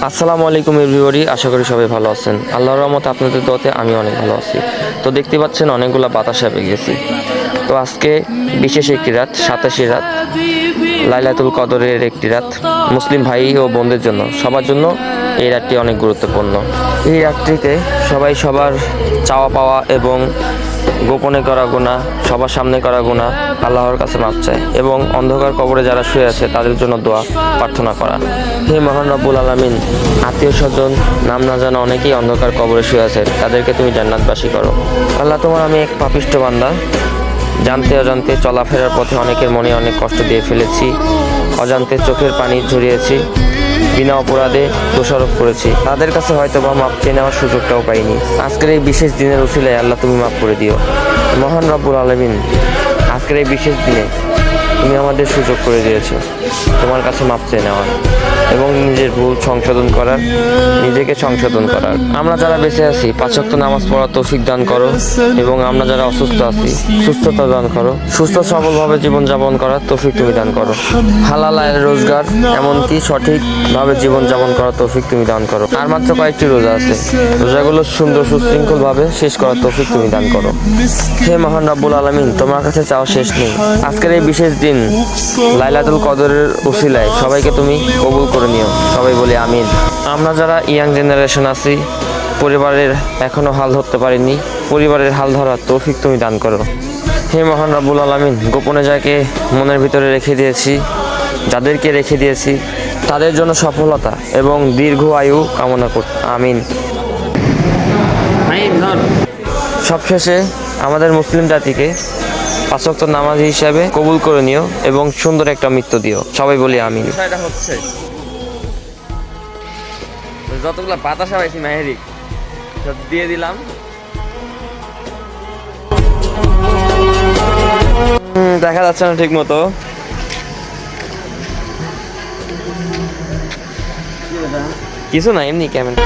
আসসালামু আলাইকুম এভরিবডি, আশা করি সবাই ভালো আছেন। আল্লাহর রহমতে আপনাদের দোয়াতে আমি অনেক ভালো আছি। তো দেখতে পাচ্ছেন অনেকগুলো বাতাসা পেয়ে গেছি। তো আজকে বিশেষ একটি রাত, 27 রাত, লাইলাতুল কদরের একটি রাত। মুসলিম ভাই ও বোনদের জন্য, সবার জন্য এই রাতটি অনেক গুরুত্বপূর্ণ। এই রাতটিতে সবাই সবার চাওয়া পাওয়া এবং গোপনে করা গুনাহ, সবার সামনে করা গুনাহ আল্লাহর কাছে মাপ চায় এবং অন্ধকার কবরে যারা শুয়ে আছে তাদের জন্য দোয়া প্রার্থনা করা। হে মহান রব্বুল আলামিন, আত্মীয় স্বজন নাম না জানা অনেকেই অন্ধকার কবরে শুয়ে আছে, তাদেরকে তুমি জান্নাতবাসী করো। আল্লাহ, তোমার আমি এক পাপিষ্ঠ বান্দা, জানতে অজান্তে চলাফেরার পথে অনেকের মনে অনেক কষ্ট দিয়ে ফেলেছি, অজান্তে চোখের পানি ঝরিয়েছি, বিনা অপরাধে দোষারোপ করেছি, তাদের কাছে হয়তো বা মাপ চেয়ে নেওয়ার সুযোগটাও পাইনি। আজকের এই বিশেষ দিনের উসিলায় আল্লাহ তুমি মাফ করে দিও। মহান রব্বুল আলামিন, আজকের এই বিশেষ দিনে তুমি আমাদের সুযোগ করে দিয়েছো তোমার কাছে মাপ চেয়ে নেওয়ার এবং নিজের ভুল সংশোধন করার, নিজেকে সংশোধন করার। আমরা যারা বেঁচে আছি 5 ওয়াক্ত নামাজ পড়ার তৌফিক দান করো এবং আমরা যারা অসুস্থ আছি সুস্থতা দান করো, সুস্থ সবলভাবে জীবনযাপন করার তৌফিক তুমি দান করো। হালাল আয়ের রোজগার এমনকি সঠিকভাবে জীবনযাপন করার তৌফিক তুমি দান করো। আর মাত্র কয়েকটি রোজা আছে, রোজাগুলো সুন্দর সুশৃঙ্খলভাবে শেষ করার তৌফিক তুমি দান করো। হে মহান রব্বুল আলামিন, তোমার কাছে চাওয়া শেষ নেই। আজকের এই বিশেষ দিন লাইলাতুল কদরের উসিলায় সবাইকে তুমি কবুল করে নিও, সবাই বলি আমিন। আমরা যারা ইয়াং জেনারেশন আছি, পরিবারের এখনো হাল ধরতে পারিনি, পরিবারের হাল ধরার তৌফিক তুমি দান করো। হে মহান রব্বুল আলামিন, গোপনে যাকে মনের ভিতরে রেখে দিয়েছি, যাদেরকে রেখে দিয়েছি তাদের জন্য সফলতা এবং দীর্ঘ আয়ু কামনা করি, আমিন। সবশেষে আমাদের মুসলিম জাতিকে 5 ওয়াক্ত নামাজ হিসাবে কবুল করে নিও এবং সুন্দর একটা মৃত্যু দিও, সবাই বলি আমিন। হচ্ছে যতগুলো বাতাসা পাইছি মাহেরি সব দিয়ে দিলাম। দেখা যাচ্ছে না ঠিক মতো। কিছু না, এমনি ক্যামেরা।